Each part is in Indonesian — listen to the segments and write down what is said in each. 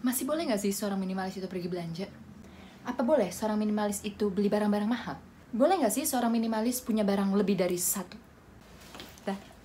Masih boleh nggak sih seorang minimalis itu pergi belanja? Apa boleh seorang minimalis itu beli barang-barang mahal? Boleh nggak sih seorang minimalis punya barang lebih dari satu? Dah.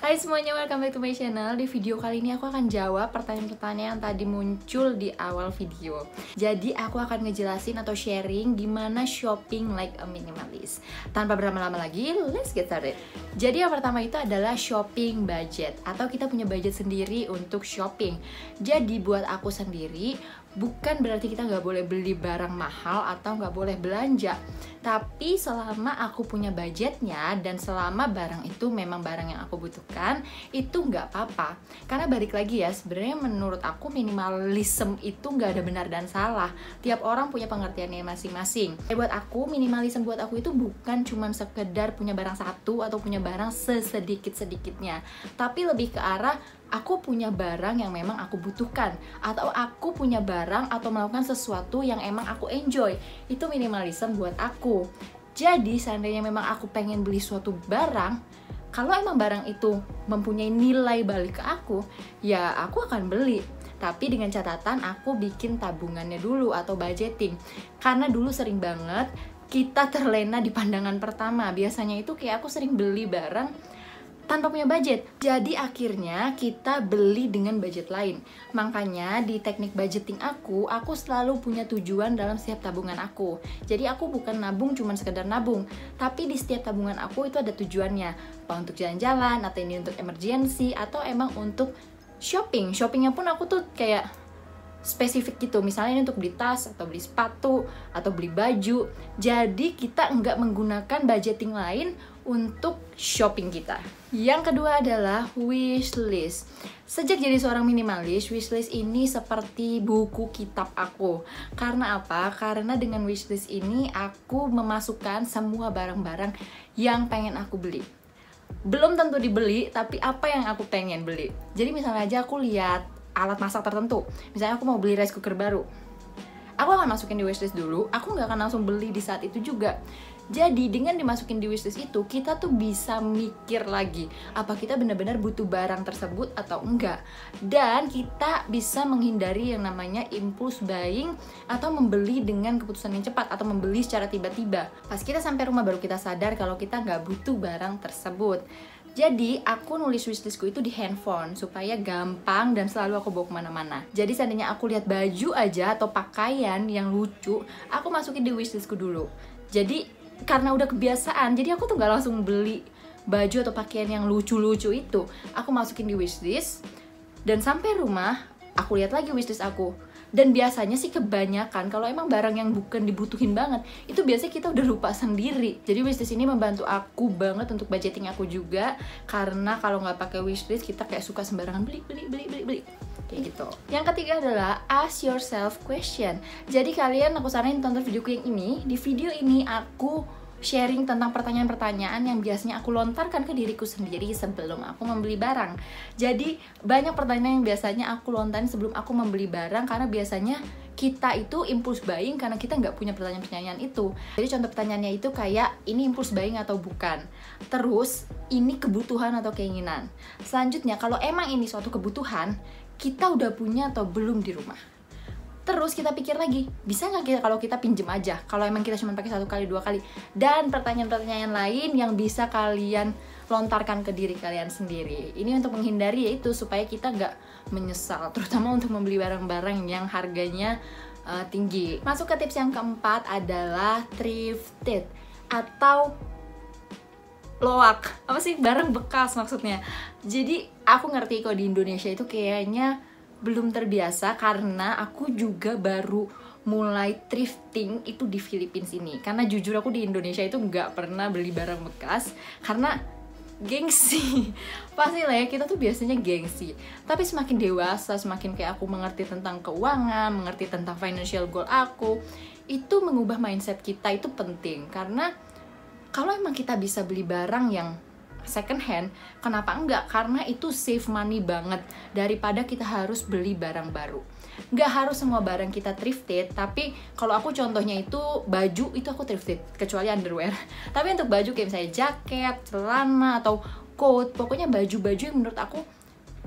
Hai semuanya, welcome back to my channel. Di video kali ini aku akan jawab pertanyaan-pertanyaan yang tadi muncul di awal video. Jadi aku akan ngejelasin atau sharing gimana shopping like a minimalist. Tanpa berlama-lama lagi, let's get started. Jadi yang pertama itu adalah shopping budget, atau kita punya budget sendiri untuk shopping. Jadi buat aku sendiri, bukan berarti kita nggak boleh beli barang mahal atau nggak boleh belanja. Tapi selama aku punya budgetnya dan selama barang itu memang barang yang aku butuhkan, itu nggak apa-apa. Karena balik lagi ya, sebenarnya menurut aku minimalism itu nggak ada benar dan salah. Tiap orang punya pengertiannya masing-masing. Buat aku, minimalism buat aku itu bukan cuma sekedar punya barang satu atau punya barang sesedikit-sedikitnya. Tapi lebih ke arah aku punya barang yang memang aku butuhkan, atau aku punya barang atau melakukan sesuatu yang emang aku enjoy. Itu minimalism buat aku. Jadi seandainya memang aku pengen beli suatu barang, kalau emang barang itu mempunyai nilai balik ke aku, ya aku akan beli. Tapi dengan catatan aku bikin tabungannya dulu atau budgeting. Karena dulu sering banget kita terlena di pandangan pertama. Biasanya itu kayak aku sering beli barang tanpa punya budget. Jadi akhirnya kita beli dengan budget lain. Makanya di teknik budgeting aku selalu punya tujuan dalam setiap tabungan aku. Jadi aku bukan nabung cuma sekedar nabung, tapi di setiap tabungan aku itu ada tujuannya. Apa untuk jalan-jalan, atau ini untuk emergency, atau emang untuk shopping. Shoppingnya pun aku tuh kayak spesifik gitu, misalnya ini untuk beli tas, atau beli sepatu, atau beli baju. Jadi kita nggak menggunakan budgeting lain untuk shopping kita. Yang kedua adalah wishlist. Sejak jadi seorang minimalis, wishlist ini seperti buku kitab aku. Karena apa? Karena dengan wishlist ini aku memasukkan semua barang-barang yang pengen aku beli. Belum tentu dibeli, tapi apa yang aku pengen beli. Jadi misalnya aja aku lihat alat masak tertentu, misalnya aku mau beli rice cooker baru, aku akan masukin di wishlist dulu. Aku nggak akan langsung beli di saat itu juga. Jadi dengan dimasukin di wishlist itu, kita tuh bisa mikir lagi apa kita benar-benar butuh barang tersebut atau enggak. Dan kita bisa menghindari yang namanya impulse buying atau membeli dengan keputusan yang cepat, atau membeli secara tiba-tiba. Pas kita sampai rumah baru kita sadar kalau kita nggak butuh barang tersebut. Jadi aku nulis wishlistku itu di handphone supaya gampang dan selalu aku bawa kemana-mana. Jadi seandainya aku lihat baju aja atau pakaian yang lucu, aku masukin di wishlistku dulu. Jadi karena udah kebiasaan, jadi aku tuh gak langsung beli baju atau pakaian yang lucu-lucu itu. Aku masukin di wishlist, dan sampai rumah aku lihat lagi wishlist aku. Dan biasanya sih kebanyakan kalau emang barang yang bukan dibutuhin banget, itu biasanya kita udah lupa sendiri. Jadi wishlist ini membantu aku banget untuk budgeting aku juga. Karena kalau nggak pakai wishlist, kita kayak suka sembarangan beli kayak gitu. Yang ketiga adalah ask yourself question. Jadi kalian, aku saranin tonton videoku yang ini. Di video ini aku sharing tentang pertanyaan-pertanyaan yang biasanya aku lontarkan ke diriku sendiri sebelum aku membeli barang. Jadi banyak pertanyaan yang biasanya aku lontarin sebelum aku membeli barang, karena biasanya kita itu impulse buying karena kita nggak punya pertanyaan-pertanyaan itu. Jadi contoh pertanyaannya itu kayak, ini impulse buying atau bukan? Terus, ini kebutuhan atau keinginan? Selanjutnya, kalau emang ini suatu kebutuhan, kita udah punya atau belum di rumah? Terus kita pikir lagi, bisa nggak kita kalau kita pinjem aja, kalau emang kita cuma pakai 1 kali 2 kali? Dan pertanyaan-pertanyaan lain yang bisa kalian lontarkan ke diri kalian sendiri. Ini untuk menghindari yaitu supaya kita nggak menyesal, terutama untuk membeli barang-barang yang harganya tinggi. Masuk ke tips yang keempat adalah thrifted atau loak. Apa sih? Barang bekas maksudnya. Jadi aku ngerti kok di Indonesia itu kayaknya belum terbiasa, karena aku juga baru mulai thrifting itu di Filipina ini. Karena jujur aku di Indonesia itu nggak pernah beli barang bekas karena gengsi. Pasti lah ya, kita tuh biasanya gengsi. Tapi semakin dewasa, semakin kayak aku mengerti tentang keuangan, mengerti tentang financial goal aku, itu mengubah mindset kita itu penting. Karena kalau emang kita bisa beli barang yang second hand, kenapa enggak? Karena itu save money banget daripada kita harus beli barang baru. Nggak harus semua barang kita thrifted, tapi kalau aku contohnya itu baju, itu aku thrifted, kecuali underwear. Tapi untuk baju kayak misalnya jaket, celana, atau coat, pokoknya baju-baju yang menurut aku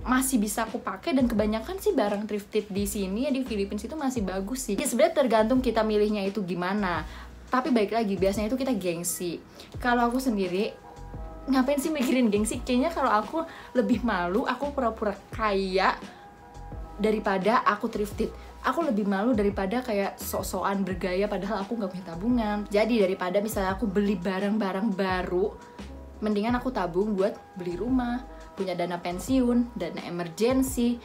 masih bisa aku pakai, dan kebanyakan sih barang thrifted di sini ya di Filipina itu masih bagus sih. Ya sebenarnya tergantung kita milihnya itu gimana. Tapi baik lagi, biasanya itu kita gengsi. Kalau aku sendiri, ngapain sih mikirin gengsi? Kayaknya kalau aku lebih malu aku pura-pura kaya daripada aku thrifted. Aku lebih malu daripada kayak sok-sokan bergaya padahal aku nggak punya tabungan. Jadi daripada misalnya aku beli barang-barang baru, mendingan aku tabung buat beli rumah, punya dana pensiun, dana emergency.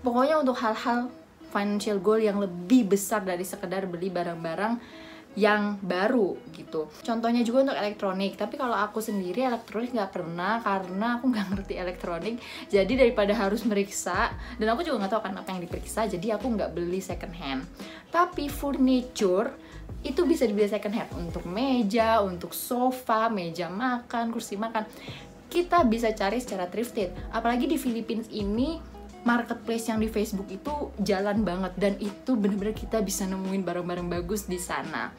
Pokoknya untuk hal-hal financial goal yang lebih besar dari sekedar beli barang-barang yang baru gitu. Contohnya juga untuk elektronik, tapi kalau aku sendiri elektronik nggak pernah karena aku nggak ngerti elektronik. Jadi daripada harus meriksa, dan aku juga nggak tahu kan apa yang diperiksa, jadi aku nggak beli second hand. Tapi furniture itu bisa dibeli second hand, untuk meja, untuk sofa, meja makan, kursi makan. Kita bisa cari secara thrifted. Apalagi di Filipina ini marketplace yang di Facebook itu jalan banget, dan itu bener-bener kita bisa nemuin barang-barang bagus di sana.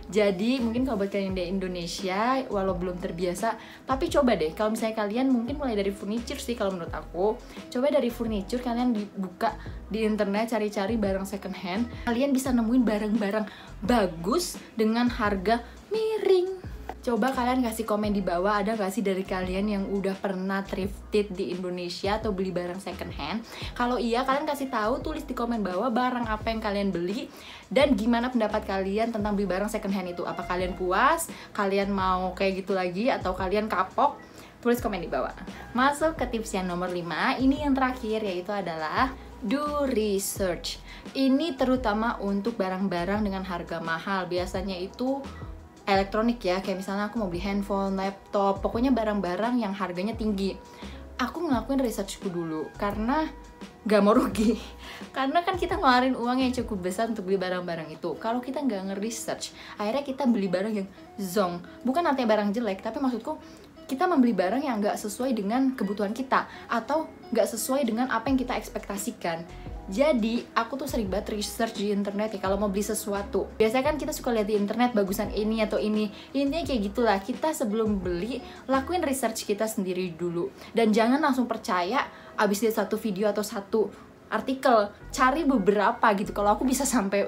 Jadi mungkin kalau buat kalian di Indonesia walau belum terbiasa, tapi coba deh kalau misalnya kalian mungkin mulai dari furniture sih kalau menurut aku. Coba dari furniture kalian dibuka di internet, cari-cari barang second hand, kalian bisa nemuin barang-barang bagus dengan harga miring. Coba kalian kasih komen di bawah, ada gak sih dari kalian yang udah pernah thrifted di Indonesia atau beli barang second hand? Kalau iya, kalian kasih tahu, tulis di komen bawah barang apa yang kalian beli dan gimana pendapat kalian tentang beli barang second hand itu. Apa kalian puas? Kalian mau kayak gitu lagi atau kalian kapok? Tulis komen di bawah. Masuk ke tips yang nomor 5. Ini yang terakhir, yaitu adalah do research. Ini terutama untuk barang-barang dengan harga mahal. Biasanya itu elektronik ya, kayak misalnya aku mau beli handphone, laptop, pokoknya barang-barang yang harganya tinggi. Aku ngelakuin researchku dulu karena gak mau rugi. Karena kan kita ngeluarin uang yang cukup besar untuk beli barang-barang itu. Kalau kita nggak nge-research, akhirnya kita beli barang yang zonk. Bukan artinya barang jelek, tapi maksudku kita membeli barang yang nggak sesuai dengan kebutuhan kita atau nggak sesuai dengan apa yang kita ekspektasikan. Jadi aku tuh sering banget research di internet ya kalau mau beli sesuatu. Biasanya kan kita suka lihat di internet bagusan ini atau ini. Intinya kayak gitulah, kita sebelum beli lakuin research kita sendiri dulu. Dan jangan langsung percaya abis lihat satu video atau satu artikel. Cari beberapa gitu. Kalau aku bisa sampai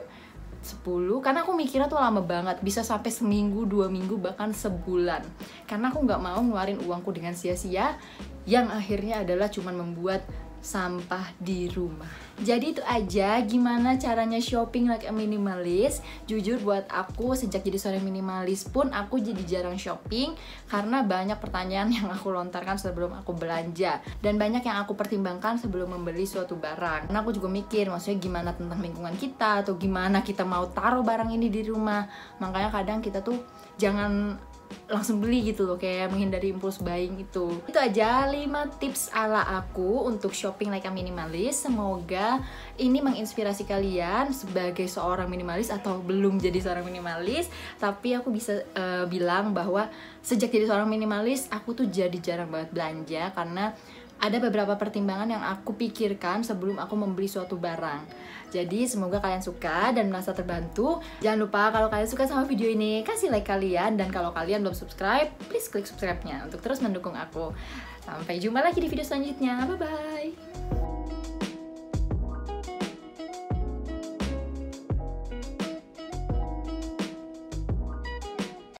10, karena aku mikirnya tuh lama banget, bisa sampai seminggu, 2 minggu, bahkan sebulan. Karena aku nggak mau ngeluarin uangku dengan sia-sia, yang akhirnya adalah cuman membuat sampah di rumah. Jadi itu aja gimana caranya shopping like a minimalist. Jujur buat aku sejak jadi seorang minimalis pun aku jadi jarang shopping karena banyak pertanyaan yang aku lontarkan sebelum aku belanja dan banyak yang aku pertimbangkan sebelum membeli suatu barang. Karena aku juga mikir maksudnya gimana tentang lingkungan kita atau gimana kita mau taruh barang ini di rumah. Makanya kadang kita tuh jangan langsung beli gitu loh, kayak menghindari impuls buying itu. Itu aja 5 tips ala aku untuk shopping like a minimalist. Semoga ini menginspirasi kalian sebagai seorang minimalis atau belum jadi seorang minimalis. Tapi aku bisa bilang bahwa sejak jadi seorang minimalis aku tuh jadi jarang banget belanja karena ada beberapa pertimbangan yang aku pikirkan sebelum aku membeli suatu barang. Jadi semoga kalian suka dan merasa terbantu. Jangan lupa kalau kalian suka sama video ini, kasih like kalian. Dan kalau kalian belum subscribe, please klik subscribe-nya untuk terus mendukung aku. Sampai jumpa lagi di video selanjutnya. Bye-bye.